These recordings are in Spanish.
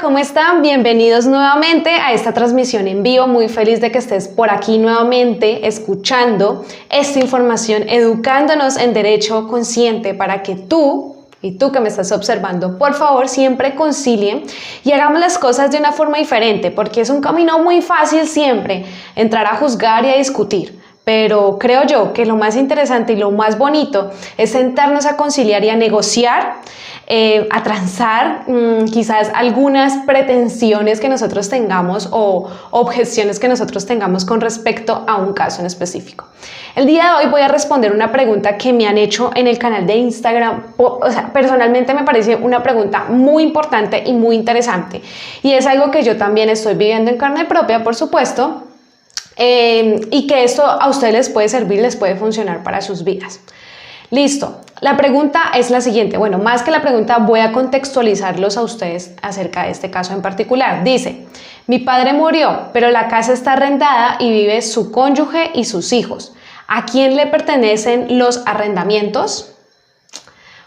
¿cómo están? Bienvenidos nuevamente a esta transmisión en vivo. Muy feliz de que estés por aquí nuevamente escuchando esta información, educándonos en derecho consciente para que tú y tú que me estás observando, por favor, siempre concilien y hagamos las cosas de una forma diferente, porque es un camino muy fácil siempre entrar a juzgar y a discutir. Pero creo yo que lo más interesante y lo más bonito es sentarnos a conciliar y a negociar, a transar quizás algunas pretensiones que nosotros tengamos o objeciones que nosotros tengamos con respecto a un caso en específico. El día de hoy voy a responder una pregunta que me han hecho en el canal de Instagram. O sea, personalmente me parece una pregunta muy importante y muy interesante. Y es algo que yo también estoy viviendo en carne propia, por supuesto. Y que esto a ustedes les puede servir, les puede funcionar para sus vidas. Listo, la pregunta es la siguiente. Bueno, más que la pregunta, voy a contextualizarlos a ustedes acerca de este caso en particular. Dice: mi padre murió, pero la casa está arrendada y vive su cónyuge y sus hijos. ¿A quién le pertenecen los arrendamientos?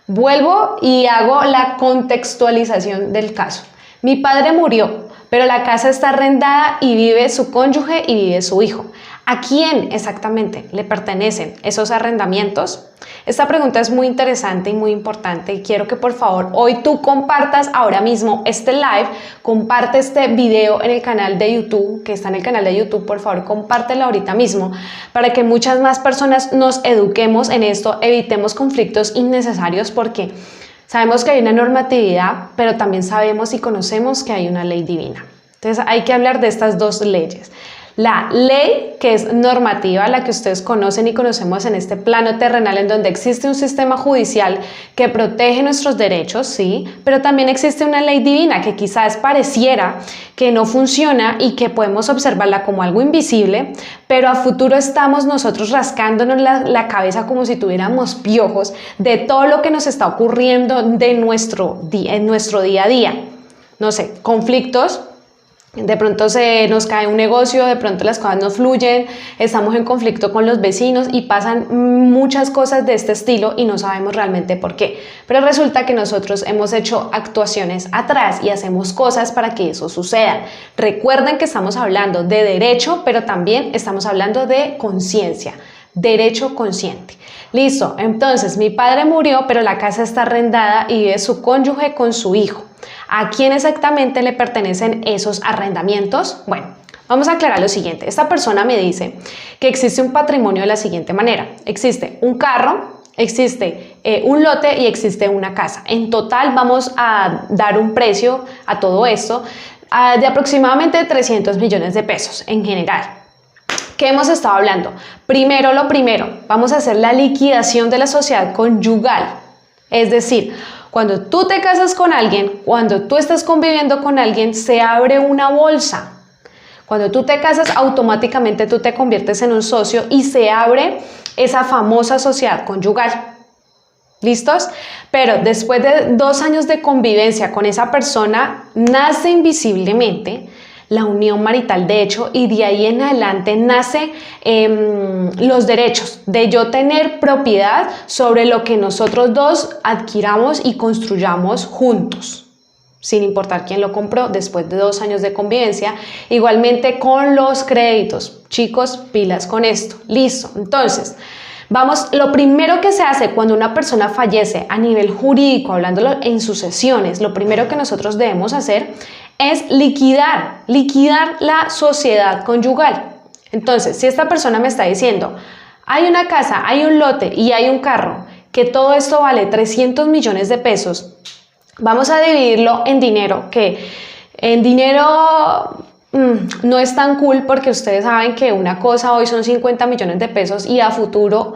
Vuelvo y hago la contextualización del caso. Mi padre murió, pero la casa está arrendada y vive su cónyuge y vive su hijo. ¿A quién exactamente le pertenecen esos arrendamientos? Esta pregunta es muy interesante y muy importante y quiero que por favor hoy tú compartas ahora mismo este live, comparte este video en el canal de YouTube, que está en el canal de YouTube, por favor compártelo ahorita mismo para que muchas más personas nos eduquemos en esto, evitemos conflictos innecesarios porque sabemos que hay una normatividad, pero también sabemos y conocemos que hay una ley divina. Entonces hay que hablar de estas dos leyes. La ley que es normativa, la que ustedes conocen y conocemos en este plano terrenal en donde existe un sistema judicial que protege nuestros derechos, sí, pero también existe una ley divina que quizás pareciera que no funciona y que podemos observarla como algo invisible, pero a futuro estamos nosotros rascándonos la cabeza como si tuviéramos piojos de todo lo que nos está ocurriendo en nuestro día a día. No sé, conflictos. De pronto se nos cae un negocio, de pronto las cosas no fluyen, estamos en conflicto con los vecinos y pasan muchas cosas de este estilo y no sabemos realmente por qué. Pero resulta que nosotros hemos hecho actuaciones atrás y hacemos cosas para que eso suceda. Recuerden que estamos hablando de derecho, pero también estamos hablando de conciencia, derecho consciente. Listo, entonces mi padre murió, pero la casa está arrendada y vive su cónyuge con su hijo. ¿A quién exactamente le pertenecen esos arrendamientos? Bueno, vamos a aclarar lo siguiente. Esta persona me dice que existe un patrimonio de la siguiente manera. Existe un carro, existe un lote y existe una casa. En total vamos a dar un precio a todo esto de aproximadamente 300 millones de pesos en general. ¿Qué hemos estado hablando? Primero lo primero, vamos a hacer la liquidación de la sociedad conyugal. Es decir, cuando tú te casas con alguien, cuando tú estás conviviendo con alguien, se abre una bolsa. Cuando tú te casas, automáticamente tú te conviertes en un socio y se abre esa famosa sociedad conyugal. ¿Listos? Pero después de 2 años de convivencia con esa persona, nace invisiblemente la unión marital de hecho y de ahí en adelante nace los derechos de yo tener propiedad sobre lo que nosotros dos adquiramos y construyamos juntos, sin importar quién lo compró después de 2 años de convivencia. Igualmente con los créditos, chicos, pilas con esto, listo. Entonces vamos, lo primero que se hace cuando una persona fallece a nivel jurídico, hablándolo en sucesiones, lo primero que nosotros debemos hacer es liquidar la sociedad conyugal. Entonces, si esta persona me está diciendo, hay una casa, hay un lote y hay un carro, que todo esto vale 300 millones de pesos, vamos a dividirlo en dinero, que en dinero no es tan cool porque ustedes saben que una cosa hoy son 50 millones de pesos y a futuro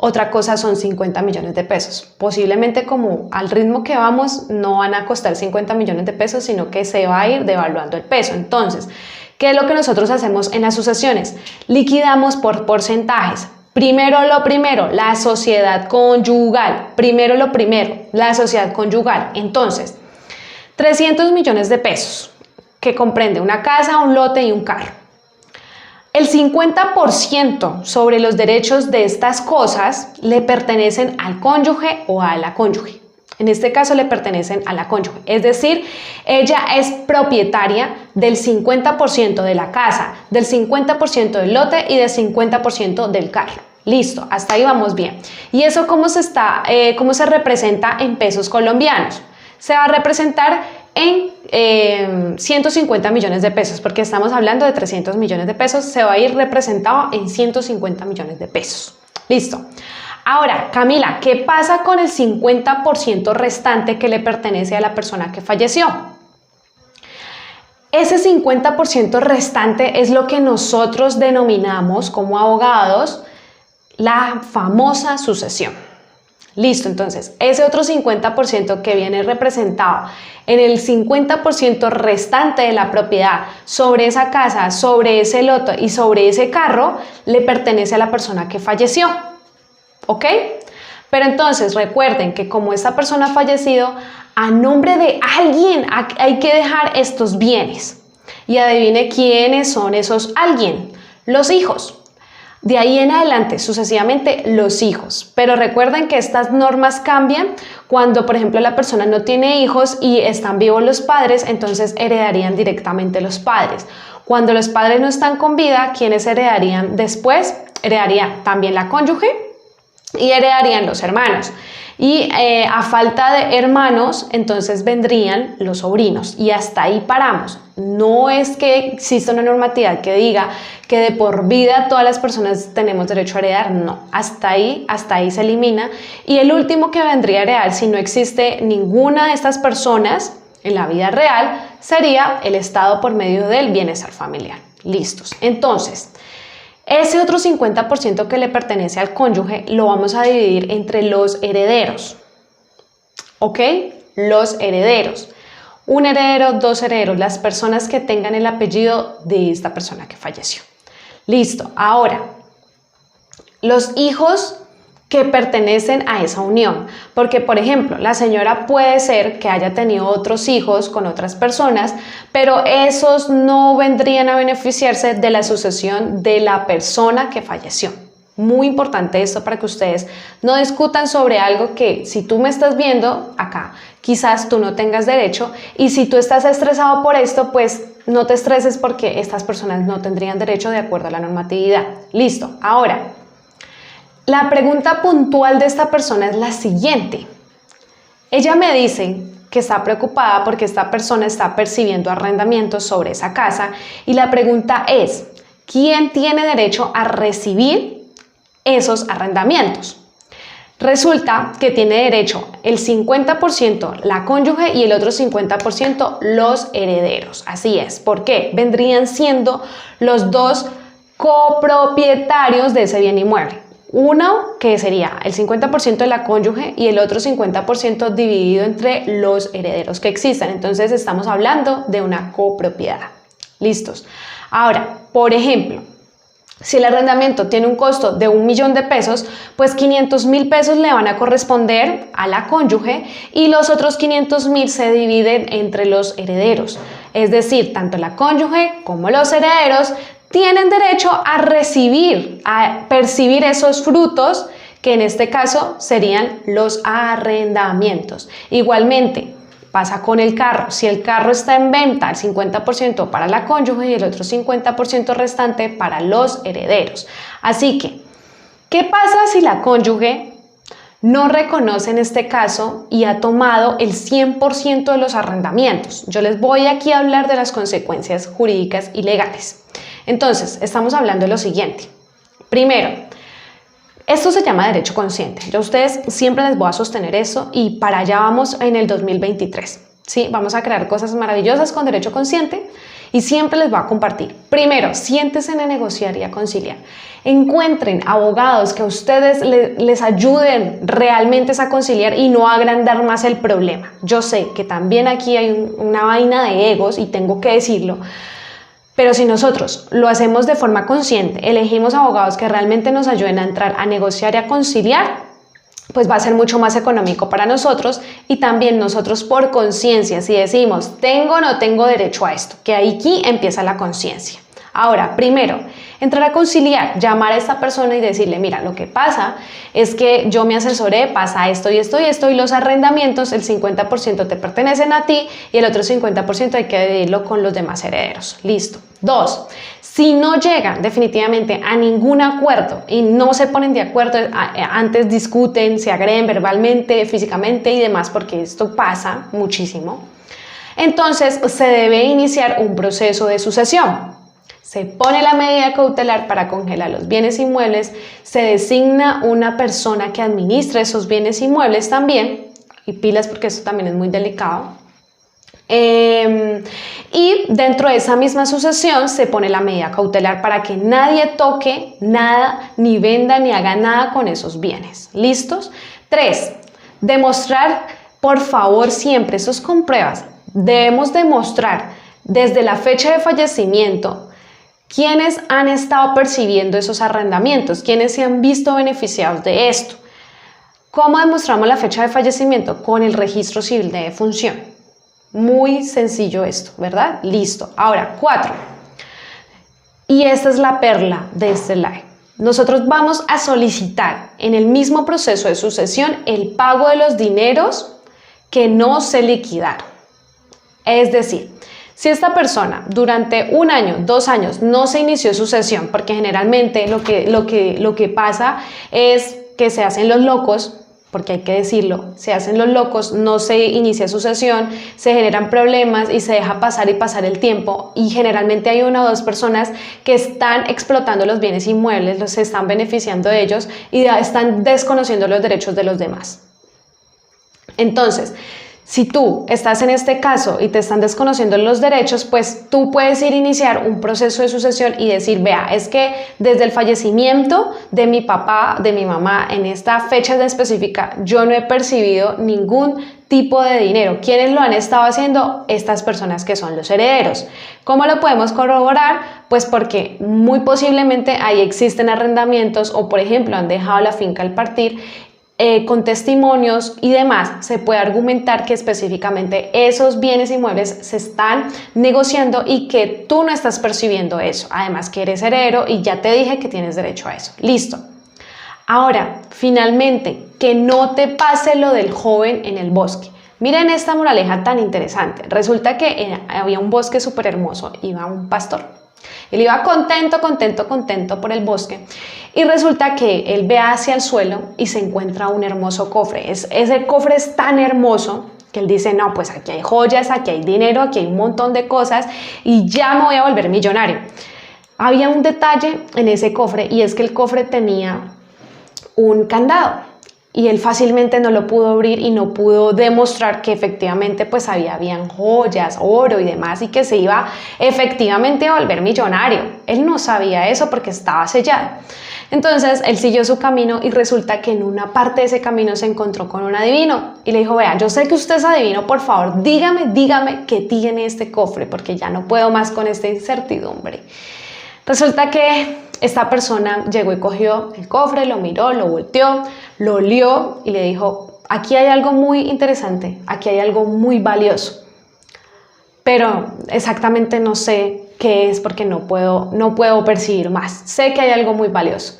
otra cosa son 50 millones de pesos. Posiblemente como al ritmo que vamos no van a costar 50 millones de pesos, sino que se va a ir devaluando el peso. Entonces, ¿qué es lo que nosotros hacemos en las sucesiones? Liquidamos por porcentajes. Primero lo primero, la sociedad conyugal. Primero lo primero, la sociedad conyugal. Entonces, 300 millones de pesos, que comprende una casa, un lote y un carro. El 50% sobre los derechos de estas cosas le pertenecen al cónyuge o a la cónyuge. En este caso le pertenecen a la cónyuge, es decir, ella es propietaria del 50% de la casa, del 50% del lote y del 50% del carro. Listo, hasta ahí vamos bien. ¿Y eso cómo se representa en pesos colombianos? Se va a representar en 150 millones de pesos, porque estamos hablando de 300 millones de pesos, se va a ir representado en 150 millones de pesos. Listo. Ahora, Camila, ¿qué pasa con el 50% restante que le pertenece a la persona que falleció? Ese 50% restante es lo que nosotros denominamos como abogados la famosa sucesión. Listo, entonces, ese otro 50% que viene representado en el 50% restante de la propiedad sobre esa casa, sobre ese lote y sobre ese carro, le pertenece a la persona que falleció. ¿Ok? Pero entonces recuerden que como esta persona ha fallecido, a nombre de alguien hay que dejar estos bienes. Y adivine quiénes son esos alguien. Los hijos. De ahí en adelante, sucesivamente, los hijos. Pero recuerden que estas normas cambian cuando, por ejemplo, la persona no tiene hijos y están vivos los padres, entonces heredarían directamente los padres. Cuando los padres no están con vida, ¿quiénes heredarían después? Heredaría también la cónyuge y heredarían los hermanos. Y a falta de hermanos, entonces vendrían los sobrinos. Y hasta ahí paramos. No es que exista una normatividad que diga que de por vida todas las personas tenemos derecho a heredar. No, hasta ahí se elimina. Y el último que vendría a heredar, si no existe ninguna de estas personas en la vida real, sería el Estado por medio del bienestar familiar. Listos. Entonces, ese otro 50% que le pertenece al cónyuge lo vamos a dividir entre los herederos. ¿Ok? Los herederos. Un heredero, dos herederos, las personas que tengan el apellido de esta persona que falleció. Listo. Ahora, los hijos que pertenecen a esa unión. Porque, por ejemplo, la señora puede ser que haya tenido otros hijos con otras personas, pero esos no vendrían a beneficiarse de la sucesión de la persona que falleció. Muy importante esto para que ustedes no discutan sobre algo que si tú me estás viendo acá, quizás tú no tengas derecho, y si tú estás estresado por esto, pues no te estreses porque estas personas no tendrían derecho de acuerdo a la normatividad. Listo. Ahora, la pregunta puntual de esta persona es la siguiente. Ella me dice que está preocupada porque esta persona está percibiendo arrendamientos sobre esa casa y la pregunta es, ¿quién tiene derecho a recibir esos arrendamientos? Resulta que tiene derecho el 50% la cónyuge y el otro 50% los herederos. Así es. ¿Por qué? Vendrían siendo los dos copropietarios de ese bien inmueble. Uno que sería el 50% de la cónyuge y el otro 50% dividido entre los herederos que existan. Entonces estamos hablando de una copropiedad. ¿Listos? Ahora, por ejemplo, si el arrendamiento tiene un costo de 1 millón de pesos, pues 500.000 pesos le van a corresponder a la cónyuge y los otros 500.000 se dividen entre los herederos. Es decir, tanto la cónyuge como los herederos tienen derecho a recibir, a percibir esos frutos que en este caso serían los arrendamientos. Igualmente, pasa con el carro. Si el carro está en venta, el 50% para la cónyuge y el otro 50% restante para los herederos. Así que, ¿qué pasa si la cónyuge no reconoce en este caso y ha tomado el 100% de los arrendamientos? Yo les voy aquí a hablar de las consecuencias jurídicas y legales. Entonces, estamos hablando de lo siguiente. Primero, esto se llama derecho consciente. Yo a ustedes siempre les voy a sostener eso y para allá vamos en el 2023. ¿Sí? Vamos a crear cosas maravillosas con derecho consciente y siempre les voy a compartir. Primero, siéntense a negociar y a conciliar. Encuentren abogados que a ustedes les ayuden realmente a conciliar y no a agrandar más el problema. Yo sé que también aquí hay una vaina de egos y tengo que decirlo. Pero si nosotros lo hacemos de forma consciente, elegimos abogados que realmente nos ayuden a entrar a negociar y a conciliar, pues va a ser mucho más económico para nosotros y también nosotros por conciencia, si decimos, tengo o no tengo derecho a esto, que aquí empieza la conciencia. Ahora, primero, entrar a conciliar, llamar a esta persona y decirle, mira, lo que pasa es que yo me asesoré, pasa esto y esto y esto, y los arrendamientos, el 50% te pertenecen a ti y el otro 50% hay que dividirlo con los demás herederos. Listo. 2. Si no llegan definitivamente a ningún acuerdo y no se ponen de acuerdo, antes discuten, se agreden verbalmente, físicamente y demás, porque esto pasa muchísimo, entonces se debe iniciar un proceso de sucesión. Se pone la medida cautelar para congelar los bienes inmuebles, se designa una persona que administre esos bienes inmuebles también, y pilas porque eso también es muy delicado. Y dentro de esa misma sucesión se pone la medida cautelar para que nadie toque nada, ni venda, ni haga nada con esos bienes. ¿Listos? 3. Demostrar, por favor, siempre, eso es con pruebas, debemos demostrar desde la fecha de fallecimiento quiénes han estado percibiendo esos arrendamientos, quiénes se han visto beneficiados de esto. ¿Cómo demostramos la fecha de fallecimiento? Con el registro civil de defunción. Muy sencillo esto, ¿verdad? Listo. Ahora, 4. Y esta es la perla de este live. Nosotros vamos a solicitar en el mismo proceso de sucesión el pago de los dineros que no se liquidaron. Es decir, si esta persona durante 1 año, 2 años no se inició sucesión, porque generalmente lo que pasa es que se hacen los locos, porque hay que decirlo, se hacen los locos, no se inicia sucesión, se generan problemas y se deja pasar y pasar el tiempo y generalmente hay 1 o 2 personas que están explotando los bienes inmuebles, se están beneficiando de ellos y están desconociendo los derechos de los demás. Entonces, si tú estás en este caso y te están desconociendo los derechos, pues tú puedes ir a iniciar un proceso de sucesión y decir, vea, es que desde el fallecimiento de mi papá, de mi mamá, en esta fecha específica, yo no he percibido ningún tipo de dinero. ¿Quiénes lo han estado haciendo? Estas personas que son los herederos. ¿Cómo lo podemos corroborar? Pues porque muy posiblemente ahí existen arrendamientos o, por ejemplo, han dejado la finca al partir. Con testimonios y demás se puede argumentar que específicamente esos bienes inmuebles se están negociando y que tú no estás percibiendo eso, además que eres heredero y ya te dije que tienes derecho a eso. Listo. Ahora, finalmente, que no te pase lo del joven en el bosque. Miren esta moraleja tan interesante. Resulta que había un bosque súper hermoso, iba un pastor. Él iba contento por el bosque y resulta que él ve hacia el suelo y se encuentra un hermoso cofre. Ese cofre es tan hermoso que él dice, no, pues aquí hay joyas, aquí hay dinero, aquí hay un montón de cosas y ya me voy a volver millonario. Había un detalle en ese cofre y es que el cofre tenía un candado. Y él fácilmente no lo pudo abrir y no pudo demostrar que efectivamente pues habían joyas, oro y demás y que se iba efectivamente a volver millonario. Él no sabía eso porque estaba sellado. Entonces él siguió su camino y resulta que en una parte de ese camino se encontró con un adivino y le dijo, vea, yo sé que usted es adivino, por favor, dígame qué tiene este cofre porque ya no puedo más con esta incertidumbre. Resulta que esta persona llegó y cogió el cofre, lo miró, lo volteó, lo olió y le dijo, aquí hay algo muy interesante, aquí hay algo muy valioso, pero exactamente no sé qué es porque no puedo percibir más, sé que hay algo muy valioso.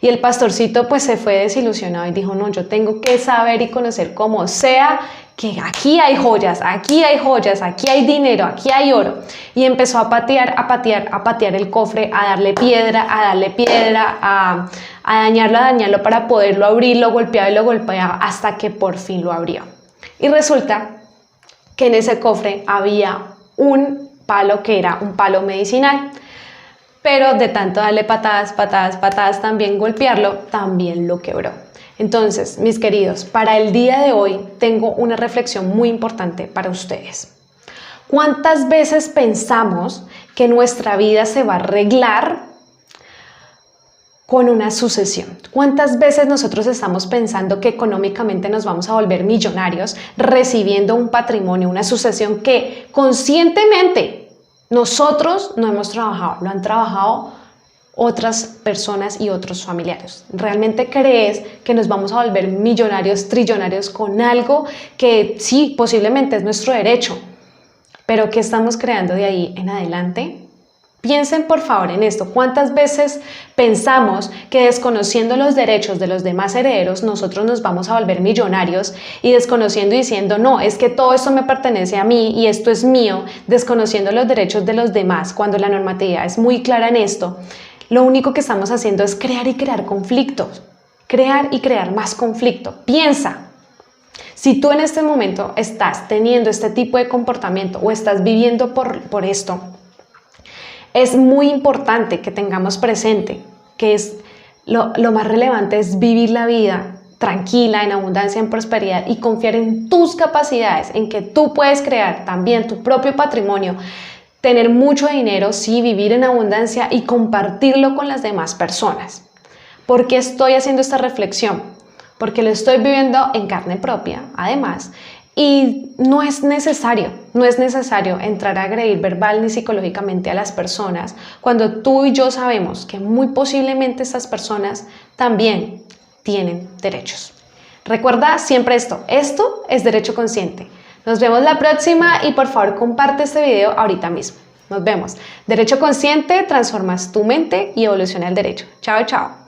Y el pastorcito pues se fue desilusionado y dijo, no, yo tengo que saber y conocer como sea que aquí hay joyas, aquí hay dinero, aquí hay oro. Y empezó a patear el cofre, a darle piedra, a dañarlo para poderlo abrir, lo golpeaba hasta que por fin lo abrió. Y resulta que en ese cofre había un palo que era un palo medicinal. Pero de tanto darle patadas, también golpearlo, también lo quebró. Entonces, mis queridos, para el día de hoy tengo una reflexión muy importante para ustedes. ¿Cuántas veces pensamos que nuestra vida se va a arreglar con una sucesión? ¿Cuántas veces nosotros estamos pensando que económicamente nos vamos a volver millonarios recibiendo un patrimonio, una sucesión que conscientemente nosotros no hemos trabajado, lo han trabajado otras personas y otros familiares? ¿Realmente crees que nos vamos a volver millonarios, trillonarios con algo que sí, posiblemente es nuestro derecho, pero que estamos creando de ahí en adelante? Piensen por favor en esto. ¿Cuántas veces pensamos que desconociendo los derechos de los demás herederos nosotros nos vamos a volver millonarios y desconociendo y diciendo no, es que todo esto me pertenece a mí y esto es mío, desconociendo los derechos de los demás cuando la normatividad es muy clara en esto? Lo único que estamos haciendo es crear y crear conflictos, crear y crear más conflicto. Piensa. Si tú en este momento estás teniendo este tipo de comportamiento o estás viviendo por esto, es muy importante que tengamos presente que lo más relevante es vivir la vida tranquila, en abundancia, en prosperidad y confiar en tus capacidades, en que tú puedes crear también tu propio patrimonio, tener mucho dinero, sí, vivir en abundancia y compartirlo con las demás personas. ¿Por qué estoy haciendo esta reflexión? Porque lo estoy viviendo en carne propia, además, y no es necesario entrar a agredir verbal ni psicológicamente a las personas cuando tú y yo sabemos que muy posiblemente estas personas también tienen derechos. Recuerda siempre esto es derecho consciente. Nos vemos la próxima y por favor comparte este video ahorita mismo. Nos vemos. Derecho consciente, transformas tu mente y evoluciona el derecho. Chao, chao.